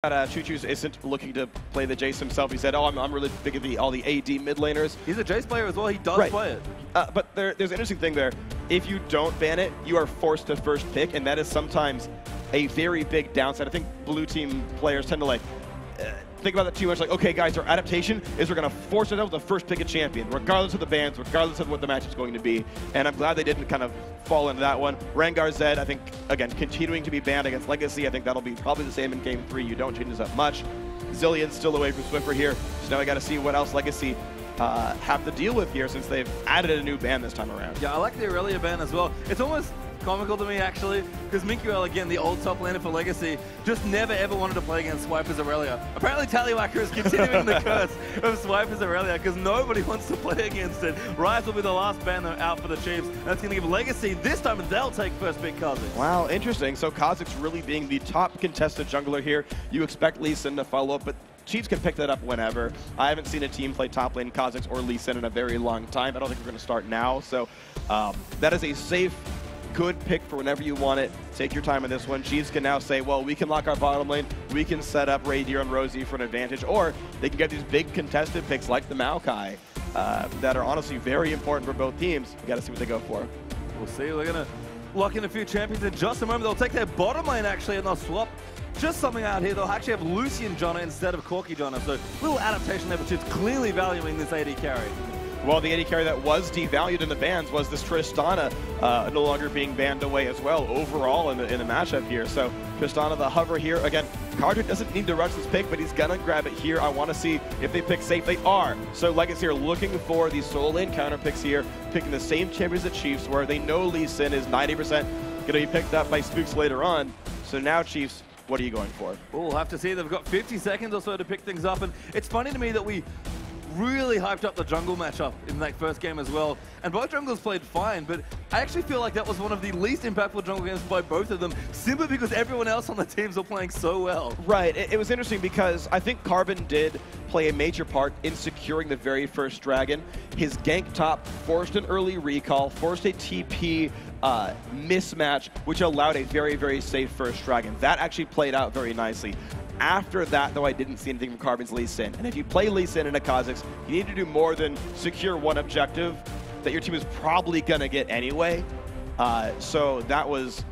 Choo-Choo's isn't looking to play the Jace himself. He said, "Oh, I'm really big of all the AD mid laners." He's a Jace player as well. He does play it. But there's an interesting thing there. If you don't ban it, you are forced to first pick, and that is sometimes a very big downside. I think blue team players tend to think about that too much. Like, okay, guys, our adaptation is we're going to force ourselves to first pick a champion, regardless of the bans, regardless of what the match is going to be. And I'm glad they didn't kind of fall into that one. Rengar Zed, I think, again, continuing to be banned against Legacy. I think that'll be probably the same in Game 3. You don't change this up much. Zillion's still away from Swiffer here, so now I got to see what else Legacy have to deal with here since they've added a new ban this time around. Yeah, I like the Aurelia ban as well. It's almost comical to me, actually, because Minkuel, again, the old top laner for Legacy, just never ever wanted to play against Swiper's Aurelia. Apparently, Tallywacker is continuing the curse of Swiper's Aurelia because nobody wants to play against it. Rise will be the last ban out for the Chiefs. That's going to give Legacy, this time they'll take first pick Kha'Zix. Wow, interesting. So Kha'Zix really being the top contested jungler here. You expect Lee Sin to follow up, but Chiefs can pick that up whenever. I haven't seen a team play top lane Kha'Zix or Lee Sin in a very long time. I don't think we're going to start now. So that is a safe, good pick for whenever you want it. Take your time on this one. Chiefs can now say, well, we can lock our bottom lane. We can set up Radier and Rosie for an advantage. Or they can get these big contested picks like the Maokai that are honestly very important for both teams. We got to see what they go for. We'll see. We're going to lock in a few champions in just a moment. They'll take their bottom lane, actually, and they'll swap just something out here. They'll actually have Lucian Jonna instead of Corki Jonna. So little adaptation there, but Chiefs clearly valuing this AD carry. Well, the AD carry that was devalued in the bans was this Tristana no longer being banned away as well overall in the matchup here. So Tristana, the hover here. Again, Carter doesn't need to rush this pick, but he's going to grab it here. I want to see if they pick safe. They are. So Legacy are looking for these solo lane counter picks here, picking the same champions that Chiefs, where they know Lee Sin is 90% going to be picked up by Spooks later on. So now Chiefs, what are you going for? We'll have to see. They've got 50 seconds or so to pick things up. And it's funny to me that we really hyped up the jungle matchup in that first game as well. And both junglers played fine, but I actually feel like that was one of the least impactful jungle games by both of them, simply because everyone else on the teams were playing so well. Right. It was interesting because I think Carbon did play a major part in securing the very first dragon. His gank top forced an early recall, forced a TP mismatch, which allowed a very, very safe first dragon. That actually played out very nicely. After that, though, I didn't see anything from Carbon's Lee Sin. And if you play Lee Sin in a Kha'Zix, you need to do more than secure one objective that your team is probably going to get anyway. So that was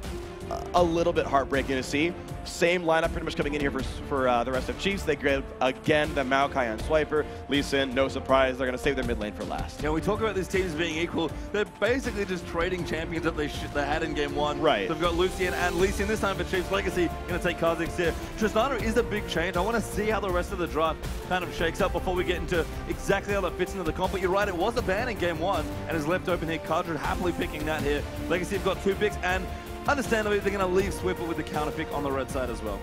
a little bit heartbreaking to see. Same lineup pretty much coming in here for the rest of Chiefs. They grab, again, the Maokai on Swiper. Lee Sin, no surprise. They're going to save their mid lane for last. Yeah, we talk about these teams being equal. They're basically just trading champions that they had in game one. Right. They've got Lucian and Lee Sin this time for Chiefs. Legacy going to take Kha'Zix here. Tristana is a big change. I want to see how the rest of the draft kind of shakes up before we get into exactly how that fits into the comp. But you're right, it was a ban in game one and is left open here. Carter happily picking that here. Legacy have got 2 picks, and understandably, they're going to leave Swiffer with the counter pick on the red side as well.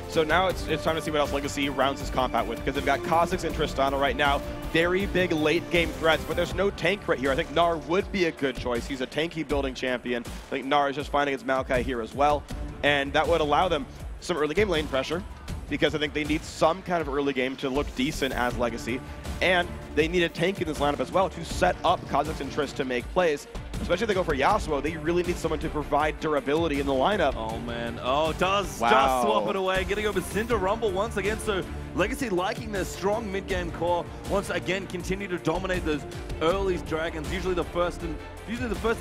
So now it's time to see what else Legacy rounds this comp out with, because they've got Kha'Zix and Tristana right now. Very big late game threats, but there's no tank right here. I think Gnar would be a good choice. He's a tanky building champion. I think Gnar is just finding his Maokai here as well. And that would allow them some early game lane pressure, because I think they need some kind of early game to look decent as Legacy. And they need a tank in this lineup as well to set up Kha'Zix and Trist to make plays. Especially if they go for Yasuo, they really need someone to provide durability in the lineup. Oh, man. Oh, just swap it away. Getting over Cinder Rumble once again. So Legacy liking their strong mid-game core. Once again, continue to dominate those early dragons. Usually the first and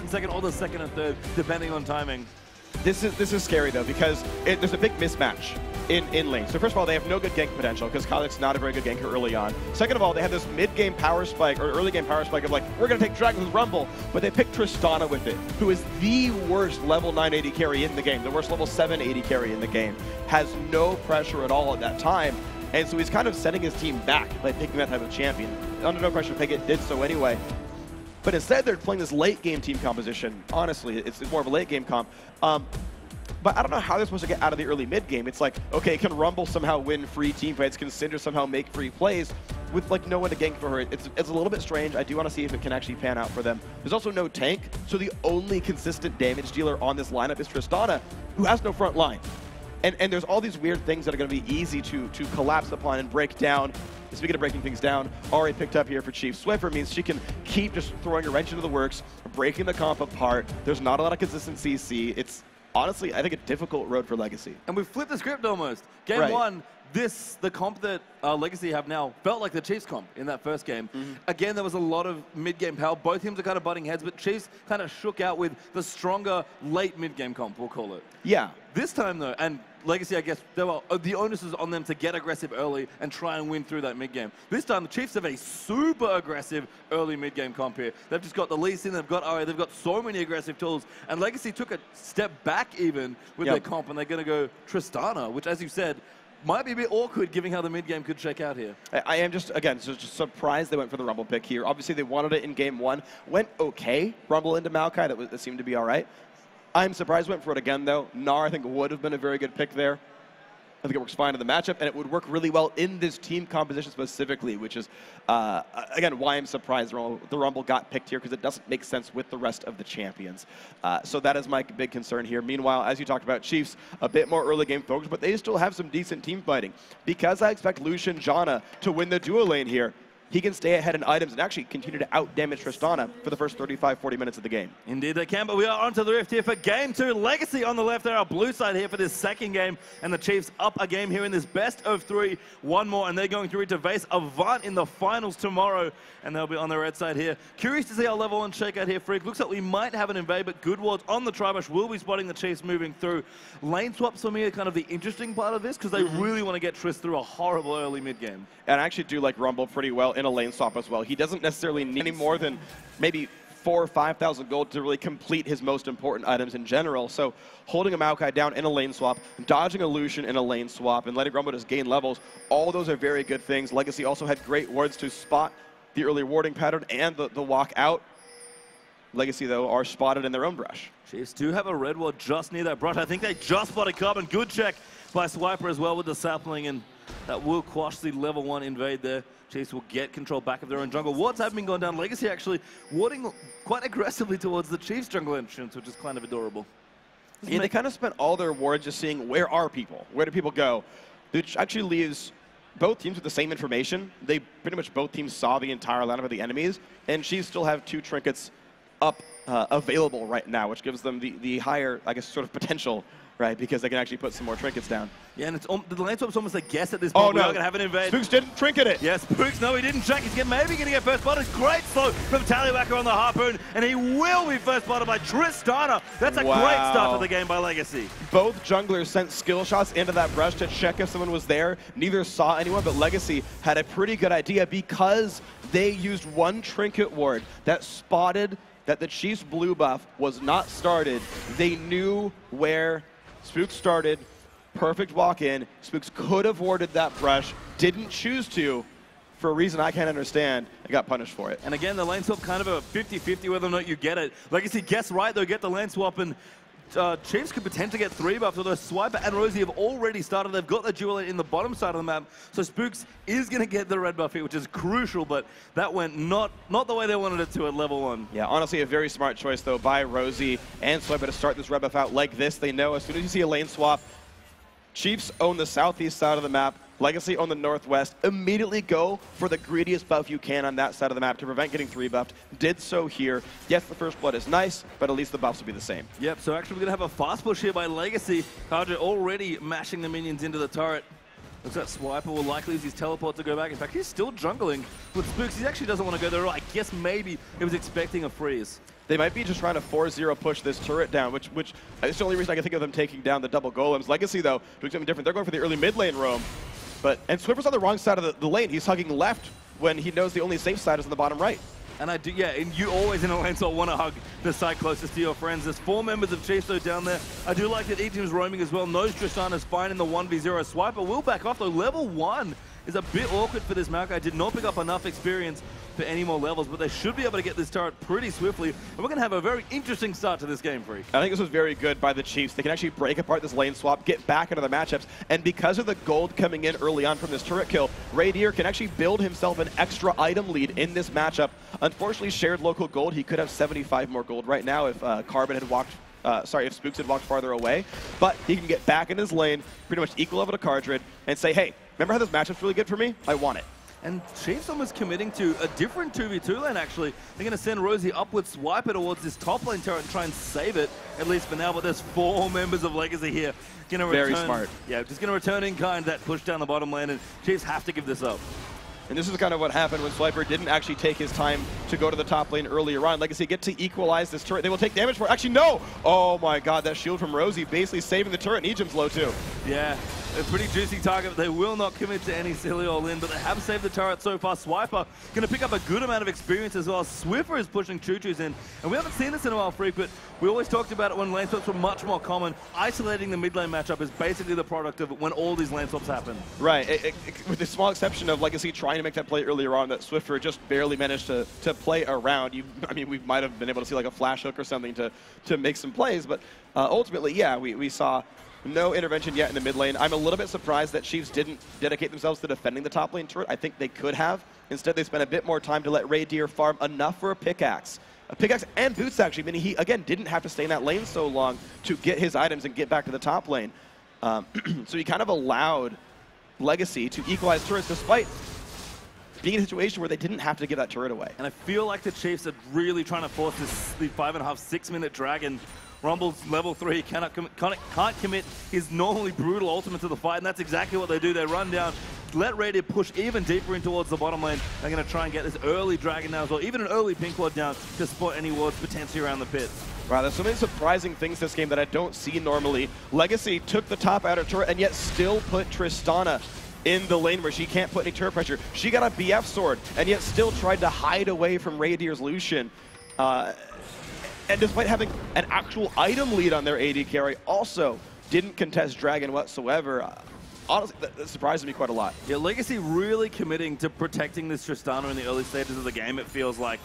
second, or the second and third, depending on timing. This is scary, though, because there's a big mismatch in lane. So first of all, they have no good gank potential because Kha'Zix is not a very good ganker early on. Second of all, they have this mid-game power spike or early game power spike of like, we're going to take Dragon with Rumble, but they picked Tristana with it, who is the worst level 980 carry in the game, the worst level 780 carry in the game, has no pressure at all at that time. And so he's kind of setting his team back by picking that type of champion. Under no pressure to pick it, did so anyway. But instead, they're playing this late game team composition. Honestly, it's more of a late game comp. But I don't know how they're supposed to get out of the early mid game. It's like, okay, can Rumble somehow win free team fights? Can Cinder somehow make free plays with like no one to gank for her? It's a little bit strange. I do want to see if it can actually pan out for them. There's also no tank, so the only consistent damage dealer on this lineup is Tristana, who has no front line. And there's all these weird things that are going to be easy to collapse upon and break down. Speaking of breaking things down, Ari picked up here for Chief Swiffer means she can keep just throwing a wrench into the works, breaking the comp apart. There's not a lot of consistent CC. It's honestly, I think, a difficult road for Legacy. And we've flipped the script almost. Game one, the comp that Legacy have now felt like the Chiefs comp in that first game. Again, there was a lot of mid-game power. Both teams are kind of butting heads, but Chiefs kind of shook out with the stronger late mid-game comp, we'll call it. Yeah. This time, though, and Legacy, I guess, the onus is on them to get aggressive early and try and win through that mid-game. This time, the Chiefs have a super aggressive early mid-game comp here. They've just got the Lee Sin, they've got Ari, they've got so many aggressive tools. And Legacy took a step back even with their comp, and they're going to go Tristana, which, as you said, might be a bit awkward given how the mid-game could shake out here. I am just, again, just surprised they went for the Rumble pick here. Obviously, they wanted it in game 1. Went okay, Rumble into Maokai. That seemed to be all right. I'm surprised went for it again, though. Gnar, I think, would have been a very good pick there. I think it works fine in the matchup, and it would work really well in this team composition specifically, which is, again, why I'm surprised the Rumble got picked here, because it doesn't make sense with the rest of the champions. So that is my big concern here. Meanwhile, as you talked about, Chiefs, a bit more early game focus, but they still have some decent team fighting. Because I expect Lucian Janna to win the duo lane here, he can stay ahead in items and actually continue to out-damage Tristana for the first 35-40 minutes of the game. Indeed they can, but we are onto the Rift here for Game 2. Legacy on the left, they're our blue side here for this second game, and the Chiefs up a game here in this best of 3. One more, and they're going through to face Avant in the finals tomorrow, and they'll be on the red side here. Curious to see how level 1 shake out here, Freak. Looks like we might have an invade, but Good Wards on the Tribush will be spotting the Chiefs moving through. Lane swaps for me are kind of the interesting part of this, because they really want to get Trist through a horrible early mid-game. And I actually do like Rumble pretty well in a lane swap as well. He doesn't necessarily need any more than maybe 4,000 or 5,000 gold to really complete his most important items in general. So holding a Maokai down in a lane swap, dodging a Lucian in a lane swap, and letting Rumble just gain levels, all those are very good things. Legacy also had great wards to spot the early warding pattern and the walk out. Legacy, though, are spotted in their own brush. Chiefs do have a red ward just near that brush. I think they just spotted Carbon. Good check by Swiper as well with the sapling, and that will quash the level 1 invade there. Chiefs will get control back of their own jungle. Wards have been going down. Legacy actually warding quite aggressively towards the Chiefs jungle entrance, which is kind of adorable. Yeah, they kind of spent all their wards just seeing where are people, where do people go, which actually leaves both teams with the same information. They pretty much both teams saw the entire lineup of the enemies, and Chiefs still have 2 trinkets up available right now, which gives them the higher, I guess, sort of potential, right? Because they can actually put some more trinkets down. Yeah, and it's the lane swap's almost a guess at this point. Oh, no. We're not going to have an invade. Spooks didn't trinket it. Yes, Spooks, no, he didn't check. He's maybe going to get first spotted. Great slow from Tallywacker on the Harpoon, and he will be first spotted by Tristana. That's a great start to the game by Legacy. Both junglers sent skill shots into that brush to check if someone was there. Neither saw anyone, but Legacy had a pretty good idea because they used one trinket ward that spotted that the Chiefs blue buff was not started. They knew where Spooks started. Perfect walk in. Spooks could have warded that brush, didn't choose to, for a reason I can't understand, and got punished for it. And again, the lane swap kind of a 50-50 whether or not you get it. Legacy guess right, though, get the lane swap, and Chiefs could potentially get 3 buffs, although Swiper and Rosie have already started. They've got the duel in the bottom side of the map, so Spooks is going to get the red buff here, which is crucial, but that went not the way they wanted it to at level 1. Yeah, honestly, a very smart choice, though, by Rosie and Swiper to start this red buff out like this. They know as soon as you see a lane swap, Chiefs own the southeast side of the map, Legacy on the northwest. Immediately go for the greediest buff you can on that side of the map to prevent getting 3 buffed. Did so here. Yes, the first blood is nice, but at least the buffs will be the same. Yep, so actually we're going to have a fast push here by Legacy. Kaja already mashing the minions into the turret. Looks like Swiper will likely use his teleport to go back. In fact, he's still jungling with Spooks. He actually doesn't want to go there. I guess maybe he was expecting a freeze. They might be just trying to 4-0 push this turret down, which is the only reason I can think of them taking down the double golems. Legacy, though, doing something different. They're going for the early mid lane roam. And Swiper's on the wrong side of the lane. He's hugging left when he knows the only safe side is on the bottom right. And I do, yeah, and you always in a lane swap want to hug the side closest to your friends. There's 4 members of Chiefs, though, down there. I do like that each team's roaming as well. Knows Tristana's fine in the 1v0. Swiper will back off, though. Level 1 is a bit awkward for this Maokai. Did not pick up enough experience for any more levels, but they should be able to get this turret pretty swiftly. And we're going to have a very interesting start to this game, Freak. I think this was very good by the Chiefs. They can actually break apart this lane swap, get back into the matchups, and because of the gold coming in early on from this turret kill, Radier can actually build himself an extra item lead in this matchup. Unfortunately, shared local gold. He could have 75 more gold right now if Carbon had walked if Spooks had walked farther away, but he can get back in his lane, pretty much equal level to Cardred, and say, hey, remember how this matchup's really good for me? I want it. And Chiefs almost committing to a different 2v2 lane, actually. They're going to send Rosie up with Swiper towards this top lane turret and try and save it, at least for now. But there's 4 members of Legacy here. Gonna return, very smart. Yeah, just going to return in kind that push down the bottom lane, and Chiefs have to give this up. And this is kind of what happened when Swiper didn't actually take his time to go to the top lane earlier on. Legacy get to equalize this turret. They will take damage for it. Actually, no! Oh my god, that shield from Rosie basically saving the turret, and Ejim's low too. Yeah, a pretty juicy target. They will not commit to any silly all-in, but they have saved the turret so far. Swiper going to pick up a good amount of experience as well. Swiffer is pushing Choo-Choo's in, and we haven't seen this in a while, Freak, but we always talked about it when lane swaps were much more common. Isolating the mid lane matchup is basically the product of when all these lane swaps happen. Right, with the small exception of Legacy trying to make that play earlier on, that Swiffer just barely managed to play around. I mean, we might have been able to see like a flash hook or something to make some plays, but ultimately, yeah, we saw no intervention yet in the mid lane. I'm a little bit surprised that Chiefs didn't dedicate themselves to defending the top lane turret. I think they could have. Instead, they spent a bit more time to let Raydeer farm enough for a pickaxe. A pickaxe and boots, actually, meaning he, again, didn't have to stay in that lane so long to get his items and get back to the top lane. So he kind of allowed Legacy to equalize turrets despite being in a situation where they didn't have to give that turret away. And I feel like the Chiefs are really trying to force the 5.5, 6 minute dragon. Rumble's level 3, can't commit his normally brutal ultimate to the fight, and that's exactly what they do. They run down, let Raydeer push even deeper in towards the bottom lane. They're going to try and get this early dragon now as well, even an early pink ward down to spot any wards potentially around the pit. Wow, there's so many surprising things this game that I don't see normally. Legacy took the top outer turret and yet still put Tristana in the lane where she can't put any turret pressure. She got a BF sword and yet still tried to hide away from Raydeer's Lucian. And despite having an actual item lead on their AD carry, also didn't contest Dragon whatsoever. Honestly, that surprised me quite a lot. Yeah, Legacy really committing to protecting this Tristana in the early stages of the game, it feels like.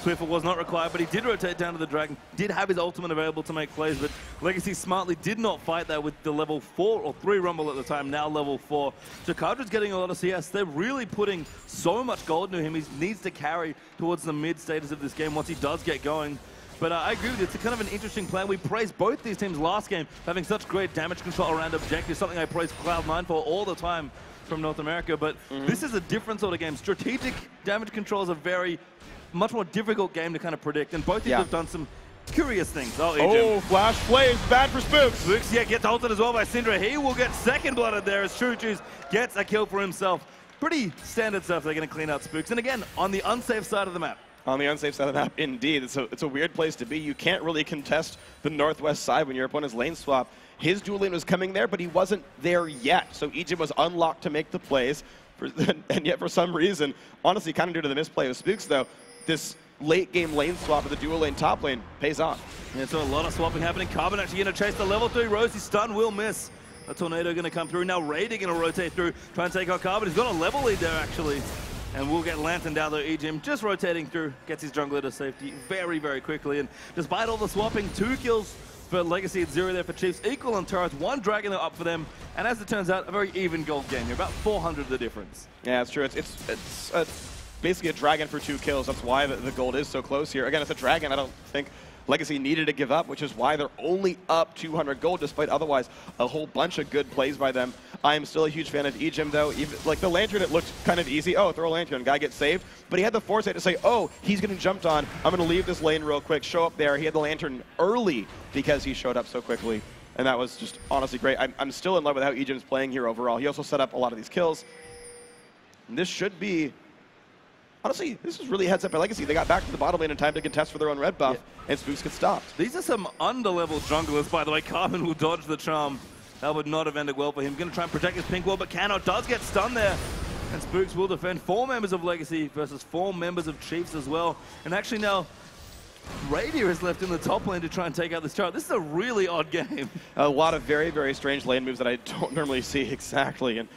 Swiffer was not required, but he did rotate down to the Dragon, did have his ultimate available to make plays, but Legacy smartly did not fight that with the level 4 or 3 Rumble at the time, now level 4. Jakadri's getting a lot of CS. They're really putting so much gold into him. He needs to carry towards the mid stages of this game once he does get going. But I agree with you, it's kind of an interesting plan. We praised both these teams last game for having such great damage control around objectives, something I praise Cloud9 for all the time from North America. But this is a different sort of game. Strategic damage control is a much more difficult game to kind of predict, and both teams have done some curious things. Oh, Flash Flames, bad for Spooks. Spooks, yeah, gets ulted as well by Syndra. He will get second blooded there as Choo-Choo's gets a kill for himself. Pretty standard stuff. They're going to clean out Spooks. And again, on the unsafe side of the map. On the unsafe side of the map, indeed. It's a weird place to be. You can't really contest the northwest side when your opponent's lane swap. His dual lane was coming there, but he wasn't there yet. So Egypt was unlocked to make the plays. And yet, for some reason, honestly, kind of due to the misplay of Spooks, though, this late game lane swap of the dual lane top lane pays off. Yeah, so a lot of swapping happening. Carbon actually going to chase the level 3. Rosie stun will miss. A tornado going to come through. Now Raider going to rotate through, try and take out Carbon. He's got a level lead there, actually. And we'll get Lantern down there. Ejim just rotating through, gets his jungler to safety very, very quickly. And despite all the swapping, 2 kills for Legacy at 0 there for Chiefs. Equal on turrets, 1 dragon up for them. And as it turns out, a very even gold game. You're about 400 the difference. Yeah, it's true. It's basically a dragon for 2 kills. That's why the gold is so close here. Again, it's a dragon. I don't think Legacy needed to give up, which is why they're only up 200 gold, despite otherwise a whole bunch of good plays by them. I am still a huge fan of Ejim, though. Even, like the Lantern, it looked kind of easy. Oh, throw a Lantern, guy gets saved. But he had the foresight to say, oh, he's getting jumped on. I'm going to leave this lane real quick, show up there. He had the Lantern early because he showed up so quickly. And that was just honestly great. I'm still in love with how Ejim's playing here overall. He also set up a lot of these kills. And this should be... Honestly, this is really heads up by Legacy. They got back to the bottom lane in time to contest for their own red buff, and Spooks get stopped. These are some under-level junglers, by the way. Carmen will dodge the charm. That would not have ended well for him. Going to try and protect his pink wall, but cannot. Does get stunned there. And Spooks will defend 4 members of Legacy versus 4 members of Chiefs as well. And actually now, Raydeer is left in the top lane to try and take out this turret. This is a really odd game. A lot of very, very strange lane moves that I don't normally see exactly. And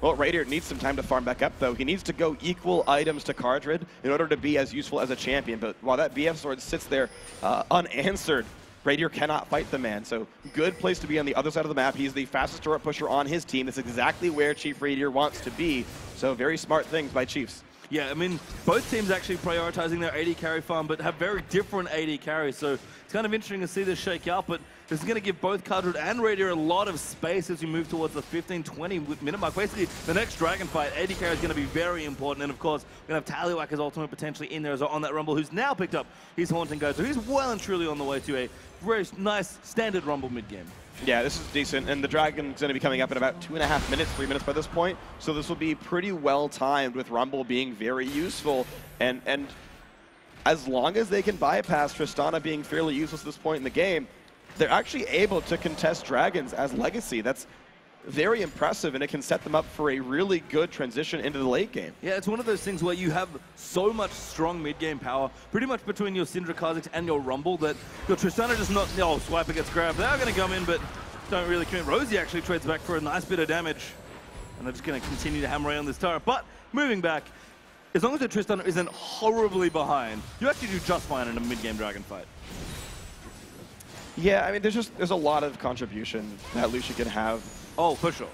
well, Raydeer needs some time to farm back up, though. He needs to go equal items to Cardred in order to be as useful as a champion. But while that BF sword sits there unanswered, Raydeer cannot fight the man. So good place to be on the other side of the map. He's the fastest turret pusher on his team. That's exactly where Chief Raydeer wants to be. So very smart things by Chiefs. Yeah, I mean, both teams actually prioritizing their AD carry farm, but have very different AD carries. So it's kind of interesting to see this shake out. But This is going to give both Cardred and Radier a lot of space as we move towards the 15-20 minute mark. Basically, the next Dragon fight, AD carry is going to be very important. And of course, we're going to have Tallywhacker's ultimate potentially in there as well on that Rumble, who's now picked up his Haunting Guard. So he's well and truly on the way to a very nice standard Rumble mid-game. Yeah, this is decent, and the Dragon's going to be coming up in about 2.5 minutes, 3 minutes by this point. So this will be pretty well timed with Rumble being very useful. And as long as they can bypass Tristana being fairly useless at this point in the game, they're actually able to contest Dragons as Legacy. That's very impressive, and it can set them up for a really good transition into the late game. Yeah, it's one of those things where you have so much strong mid-game power, pretty much between your Syndra Kha'Zix and your Rumble, that your Tristana just not, oh, Swiper gets grabbed. They're going to come in, but don't really commit. Rosie actually trades back for a nice bit of damage, and they're just going to continue to hammer away on this turret. But moving back, as long as the Tristana isn't horribly behind, you actually do just fine in a mid-game Dragon fight. Yeah, I mean, there's a lot of contribution that Lucia can have. Oh, for sure.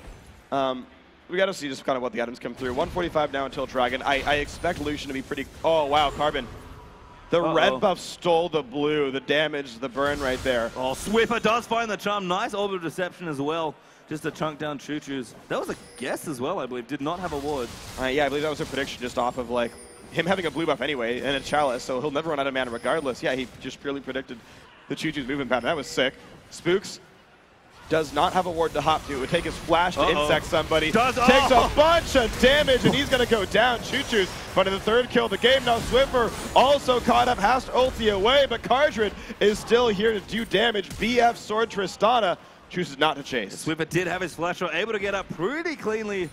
We got to see just kind of what the items come through. 145 now until Dragon. I expect Lucian to be pretty... Oh, wow, Carbon. The red buff stole the blue, the damage, the burn right there. Oh, Swiffer does find the charm. Nice Orb of Deception as well. Just to chunk down Choo-Choo's. That was a guess as well, I believe. Did not have a ward. Yeah, I believe that was a prediction just off of, like, him having a blue buff anyway and a Chalice, so he'll never run out of mana regardless. Yeah, he just purely predicted the Choo-Choo's movement pattern. That was sick. Spooks does not have a ward to hop to. It would take his flash to insect somebody. Takes a bunch of damage, and he's going to go down. Choo-Choo's finding the third kill of the game. Now Swiffer also caught up, has to ulti away, but Cardred is still here to do damage. BF Sword Tristana chooses not to chase. Swiffer did have his flash, able to get up pretty cleanly.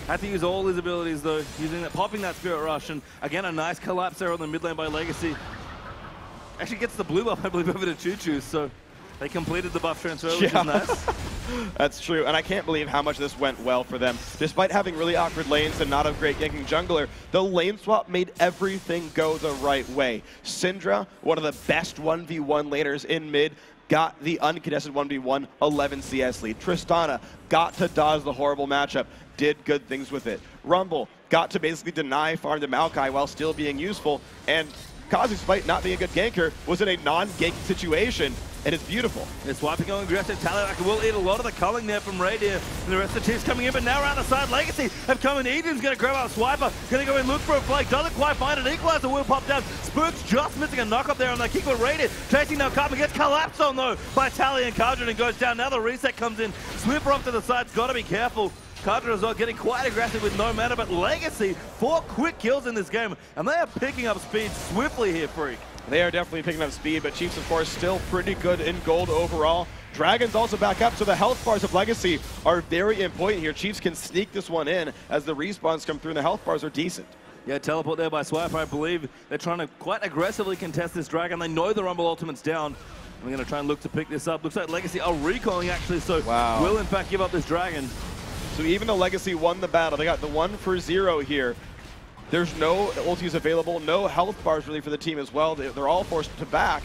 Had to use all his abilities though, using that, popping that Spirit Rush, and again a nice collapse there on the mid lane by Legacy. Actually gets the blue buff, I believe, over to Choo-Choo, so they completed the buff transfer, which is nice. That's true, and I can't believe how much this went well for them. Despite having really awkward lanes and not a great ganking jungler, the lane swap made everything go the right way. Syndra, one of the best 1v1 laners in mid, got the uncontested 1v1 11 CS lead. Tristana got to dodge the horrible matchup, did good things with it. Rumble got to basically deny farm to Maokai while still being useful, and Kha'Zix, despite not being a good ganker, was in a non-gank situation, and it's beautiful. It's Swiper going aggressive. Tallywhacker will eat a lot of the culling there from Radier, and the rest of the team's coming in, but now around the side, Legacy have come in. Eden's going to grab out Swiper, going to go in, look for a flag, doesn't quite find it. Equalizer will pop down. Spooks just missing a knock up there on that kick with Radier, chasing now Carbon, gets collapsed on though by Tally and Cardred and goes down. Now the reset comes in. Swiffer off to the side's got to be careful. Cardred as well getting quite aggressive with no mana, but Legacy, 4 quick kills in this game, and they are picking up speed swiftly here, Freak. They are definitely picking up speed, but Chiefs, of course, still pretty good in gold overall. Dragons also back up, so the health bars of Legacy are very important here. Chiefs can sneak this one in as the respawns come through, and the health bars are decent. Yeah, teleport there by Swiper, I believe. They're trying to quite aggressively contest this Dragon. They know the Rumble ultimate's down. We're going to try and look to pick this up. Looks like Legacy are recalling, actually, so will, in fact, give up this Dragon. So even though Legacy won the battle, they got the 1-for-0 here. There's no ultis available, no health bars really for the team as well. They're all forced to back,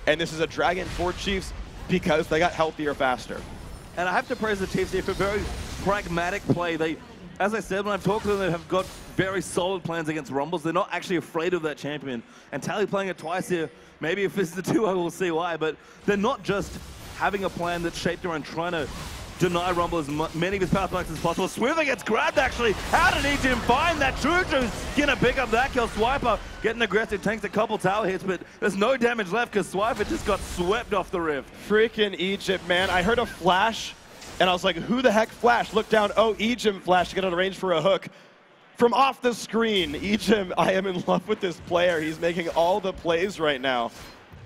and this is a Dragon for Chiefs because they got healthier faster. And I have to praise the Chiefs here for very pragmatic play. They, as I said, when I've talked to them, they have got very solid plans against Rumbles. They're not actually afraid of that champion. And Tally playing it twice here, maybe if this is the 2-0, we'll see why, but they're not just having a plan that's shaped around trying to deny Rumble as many of his power spikes as possible. Swiffer gets grabbed, actually. How did Ejim find that? Choo-Choo's gonna pick up that kill. Swiper getting aggressive, tanks a couple tower hits, but there's no damage left because Swiper just got swept off the rift. Freaking Egypt, man. I heard a flash, and I was like, who the heck flashed? Look down, oh, Ejim flashed to get out of range for a hook. From off the screen, Ejim, I am in love with this player. He's making all the plays right now.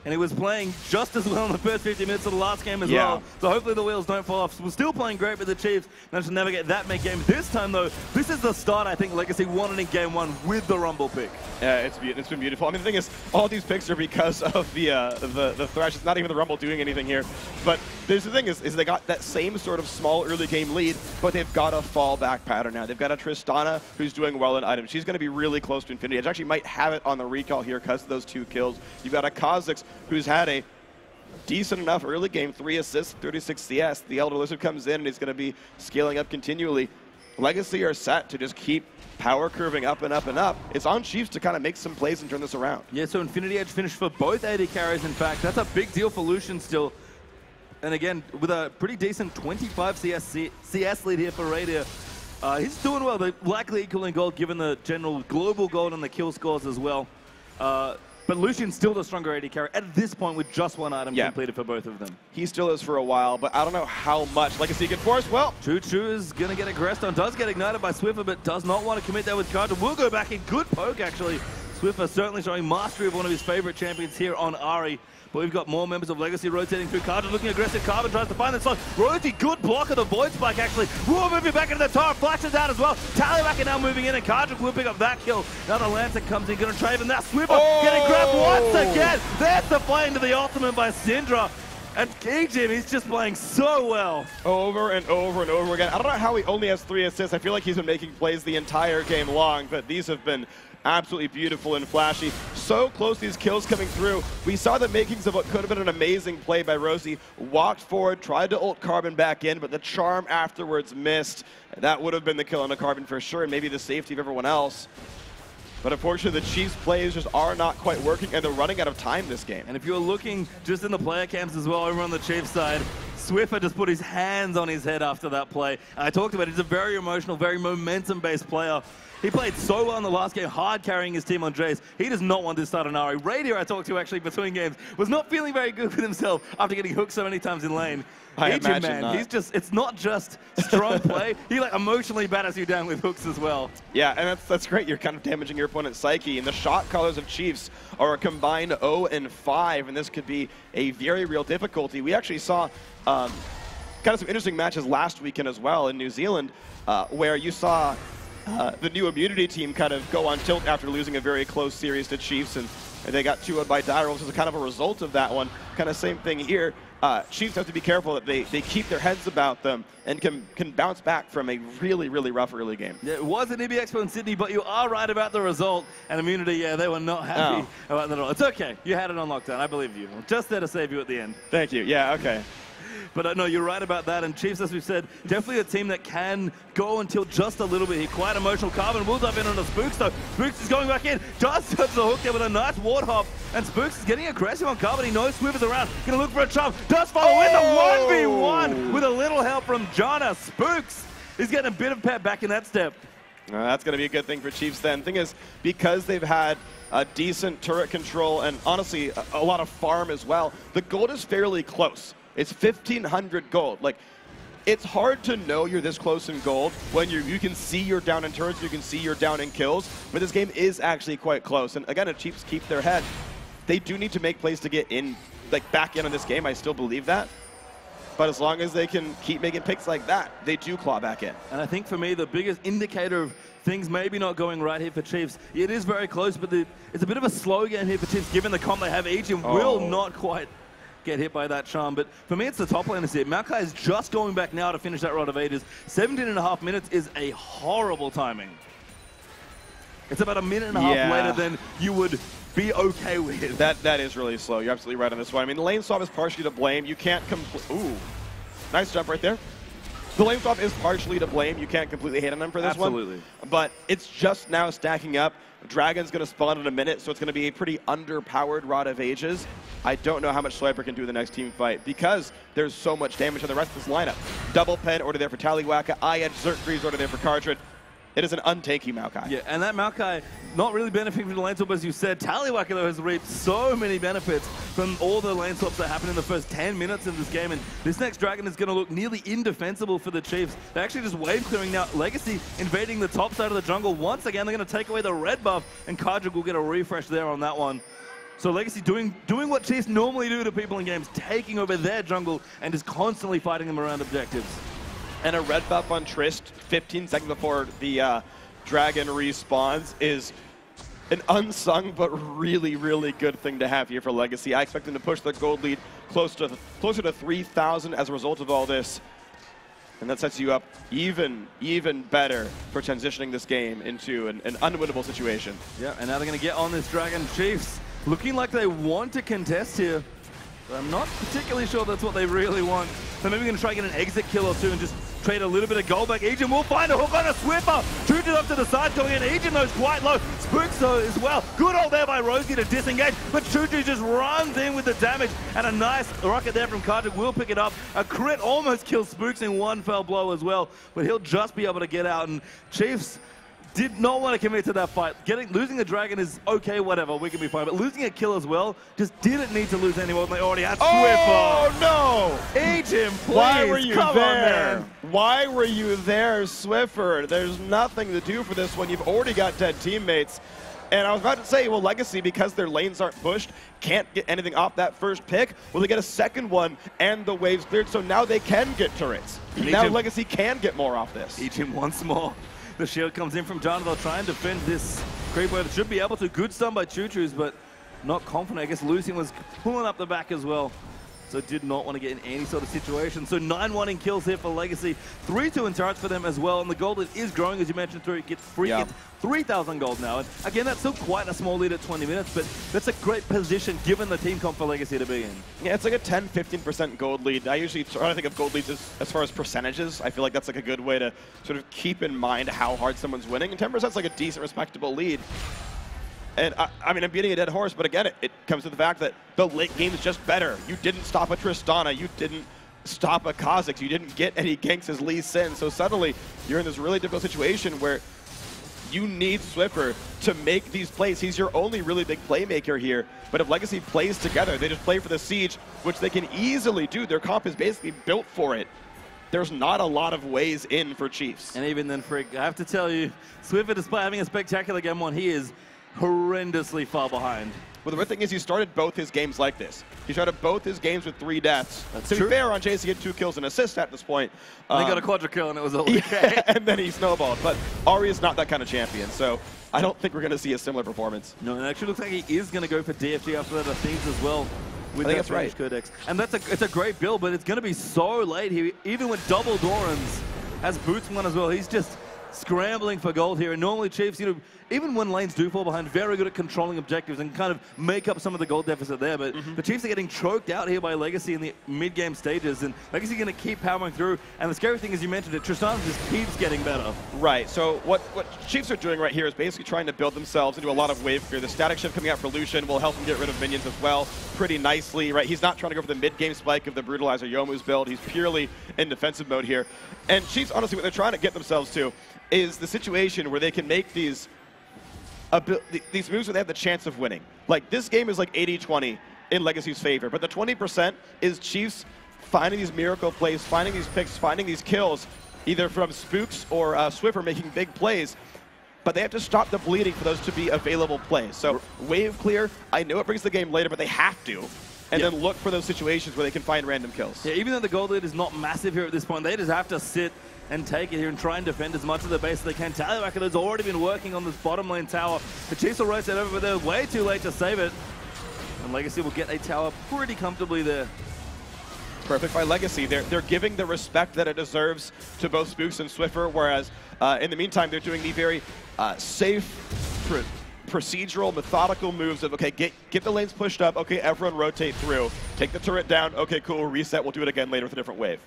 And he was playing just as well in the first 50 minutes of the last game as well. So hopefully the wheels don't fall off. We're still playing great with the Chiefs. Managed to navigate that mid-game. This time, though, this is the start, I think, Legacy wanted in Game 1 with the Rumble pick. Yeah, it's been beautiful. I mean, the thing is, all these picks are because of the Thresh. It's not even the Rumble doing anything here. But there's the thing is they got that same sort of small early game lead, but they've got a fallback pattern now. They've got a Tristana who's doing well in items. She's going to be really close to Infinity Edge. Actually might have it on the recall here because of those 2 kills. You've got a Kha'Zix who's had a decent enough early game, 3 assists, 36 CS. The Elder Lizard comes in and he's going to be scaling up continually. Legacy are set to just keep power curving up and up and up. It's on Chiefs to kind of make some plays and turn this around. Yeah, so Infinity Edge finished for both AD carries, in fact. That's a big deal for Lucian still. And again, with a pretty decent 25 CS lead here for Radier, he's doing well. They're likely equaling gold given the general global gold and the kill scores as well. But Lucian's still the stronger AD carry at this point with just one item completed for both of them. He still is for a while, but I don't know how much Legacy can force. Well, Choo is going to get aggressed on. Does get ignited by Swiffer, but does not want to commit that with Cardra. Will go back in. Good poke, actually. Swiffer certainly showing mastery of one of his favorite champions here on Ahri. But we've got more members of Legacy rotating through. Cardra looking aggressive. Carbon tries to find that slot. Rosie, good block of the Void Spike, actually. Raw moving back into the tower. Flashes out as well. Tallywacker now moving in, and Cardra will pick up that kill. Now the Lancer comes in, going to trade him. That Swiffer getting grabbed once again. There's the play into the ultimate by Syndra. And Ejim, he's just playing so well. Over and over and over again. I don't know how he only has 3 assists. I feel like he's been making plays the entire game long, but these have been absolutely beautiful and flashy. So close, these kills coming through. We saw the makings of what could have been an amazing play by Rosie. Walked forward, tried to ult Carbon back in, but the charm afterwards missed. That would have been the kill on the Carbon for sure, and maybe the safety of everyone else. But unfortunately, the Chiefs plays just are not quite working, and they're running out of time this game. And if you're looking just in the player camps as well, over on the Chiefs side, Swiffer just put his hands on his head after that play. And I talked about it, he's a very emotional, very momentum-based player. He played so well in the last game, hard carrying his team on Jace. He does not want to start an Ahri. Radier, I talked to actually between games, was not feeling very good with himself after getting hooked so many times in lane. I imagine not. He's just, it's not just strong play, he like emotionally batters you down with hooks as well. Yeah, and that's great. You're kind of damaging your opponent's psyche. And the shot callers of Chiefs are a combined 0 and 5, and this could be a very real difficulty. We actually saw kind of some interesting matches last weekend as well in New Zealand, where you saw the new immunity team kind of go on tilt after losing a very close series to Chiefs, and they got 2-0 by Dire, which is kind of a result of that one. Kind of same thing here. Chiefs have to be careful that they keep their heads about them and can bounce back from a really, really rough early game. Yeah, it was an EB Expo in Sydney, but you are right about the result. And Immunity, yeah, they were not happy about that at all. It's okay. You had it on lockdown. I believe you. I'm just there to save you at the end. Thank you. Yeah, okay. But no, you're right about that. And Chiefs, as we've said, definitely a team that can go until just a little bit here. Quite emotional. Carbon will dive in on the Spooks, though. Spooks is going back in. Does touch the hook there with a nice ward hop. And Spooks is getting aggressive on Carbon. He knows Swiffer's around. Going to look for a chop. Does follow in the 1v1 with a little help from Jana. Spooks is getting a bit of pep back in that step. That's going to be a good thing for Chiefs then. Thing is, because they've had a decent turret control and honestly a lot of farm as well, the gold is fairly close. It's 1,500 gold. Like, it's hard to know you're this close in gold when you can see you're down in turrets, you can see you're down in kills, but this game is actually quite close. And again, if Chiefs keep their head, they do need to make plays to get in, like back in on this game. I still believe that. But as long as they can keep making picks like that, they do claw back in. And I think for me, the biggest indicator of things maybe not going right here for Chiefs, it is very close, but it's a bit of a slow game here for Chiefs, given the comp they have. Ejim will not quite get hit by that charm, but for me it's the top laners here. Maokai is just going back now to finish that Rod of Ages. 17.5 minutes is a horrible timing. It's about a minute and a half later than you would be okay with. That is really slow. You're absolutely right on this one. I mean, the lane swap is partially to blame. You can't ooh, nice jump right there. The lane swap is partially to blame. You can't completely hate on them for this one. Absolutely. But it's just now stacking up. Dragon's going to spawn in a minute, so it's going to be a pretty underpowered Rod of Ages. I don't know how much Swiper can do in the next team fight because there's so much damage on the rest of this lineup. Double Pen order there for Tallywacker. Edge Xerxes order there for Cardred. It is an untanky Maokai. Yeah, and that Maokai not really benefiting from the lane swap, as you said. Tallywacker, though, has reaped so many benefits from all the lane swaps that happened in the first 10 minutes of this game. And this next Dragon is going to look nearly indefensible for the Chiefs. They're actually just wave clearing now. Legacy invading the top side of the jungle. Once again, they're going to take away the red buff, and Cardred will get a refresh there on that one. So Legacy doing what Chiefs normally do to people in games, taking over their jungle and just constantly fighting them around objectives. And a red buff on Trist 15 seconds before the Dragon respawns is an unsung but really, really good thing to have here for Legacy. I expect them to push their gold lead closer to 3,000 as a result of all this. And that sets you up even better for transitioning this game into an unwinnable situation. Yeah, and now they're going to get on this Dragon. Chiefs looking like they want to contest here. But I'm not particularly sure that's what they really want. So maybe we're going to try and get an exit kill or two and just trade a little bit of gold back. Ejim will find a hook on a Swiffer. Chuju's up to the side going in. Ejin knows quite low. Spooks though as well. Good hold there by Rosie to disengage, but Chuju just runs in with the damage, and a nice rocket there from Kartik will pick it up. A crit almost kills Spooks in one fell blow as well, but he'll just be able to get out, and Chiefs did not want to commit to that fight. Losing a dragon is okay, whatever, we can be fine. But losing a kill as well, just didn't need to lose any more than they already had. Oh, no! Eat him, please. Why were you Come there? on, man. Why were you there, Swiffer? There's nothing to do for this one. You've already got dead teammates. And I was about to say, well, Legacy, because their lanes aren't pushed, can't get anything off that first pick. Well, they get a second one, and the wave's cleared, so now they can get turrets. Now Legacy can get more off this. Eat him once more. The shield comes in from John. They'll try and defend this creep wave. Should be able to. Good stun by Choo-Choo's, but not confident. I guess Lucian was pulling up the back as well, so did not want to get in any sort of situation. So 9-1 in kills here for Legacy. 3-2 in turrets for them as well. And the gold is growing, as you mentioned, through. It gets 3,000 gold now. And again, that's still quite a small lead at 20 minutes, but that's a great position given the team comp for Legacy to be in. Yeah, it's like a 10-15% gold lead. I usually try to think of gold leads as far as percentages. I feel like that's like a good way to sort of keep in mind how hard someone's winning. And 10% is like a decent, respectable lead. And I mean, I'm beating a dead horse, but again, it comes to the fact that the late game is just better. You didn't stop a Tristana, you didn't stop a Kha'Zix, you didn't get any ganks as Lee Sin, so suddenly you're in this really difficult situation where you need Swiffer to make these plays. He's your only really big playmaker here, but if Legacy plays together, they just play for the siege, which they can easily do. Their comp is basically built for it. There's not a lot of ways in for Chiefs. And even then, Frick, I have to tell you, Swiffer, despite having a spectacular game one, he is horrendously far behind. Well, the weird thing is he started both his games like this. He started both his games with 3 deaths. That's to true. be fair, on Chase, he had 2 kills and assists at this point. He got a quadra kill and it was all okay. Yeah, and then he snowballed. But Ari is not that kind of champion, so I don't think we're going to see a similar performance. No, it actually looks like he is going to go for DFG after that, Athenes as well. With I think that that's right. Codex. And it's a great build, but it's going to be so late here. Even with double Dorans, has Boots one as well. He's just scrambling for gold here. And normally Chiefs, you know, even when lanes do fall behind, very good at controlling objectives and kind of make up some of the gold deficit there. But the Chiefs are getting choked out here by Legacy in the mid-game stages, and Legacy going to keep powering through. And the scary thing is, you mentioned it, Tristana just keeps getting better. Right, so what Chiefs are doing right here is basically trying to build themselves into a lot of wave clear. The static shift coming out for Lucian will help him get rid of minions as well pretty nicely, right? He's not trying to go for the mid-game spike of the Brutalizer Yomu's build. He's purely in defensive mode here. And Chiefs, honestly, what they're trying to get themselves to is the situation where they can make these moves where they have the chance of winning. Like, this game is like 80-20 in Legacy's favor, but the 20% is Chiefs finding these miracle plays, finding these picks, finding these kills, either from Spooks or Swiffer making big plays, but they have to stop the bleeding for those to be available plays. So wave clear, I know it brings the game later, but they have to. And then look for those situations where they can find random kills. Yeah, even though the gold lead is not massive here at this point, they just have to sit and take it here and try and defend as much of the base as they can. Tallywacker has already been working on this bottom lane tower. The Chiefs will race it over, but they're way too late to save it. And Legacy will get a tower pretty comfortably there. Perfect by Legacy. They're giving the respect that it deserves to both Spooks and Swiffer, whereas in the meantime, they're doing the very safe, procedural, methodical moves of, okay, get the lanes pushed up, okay, everyone rotate through, take the turret down, okay, cool, reset, we'll do it again later with a different wave.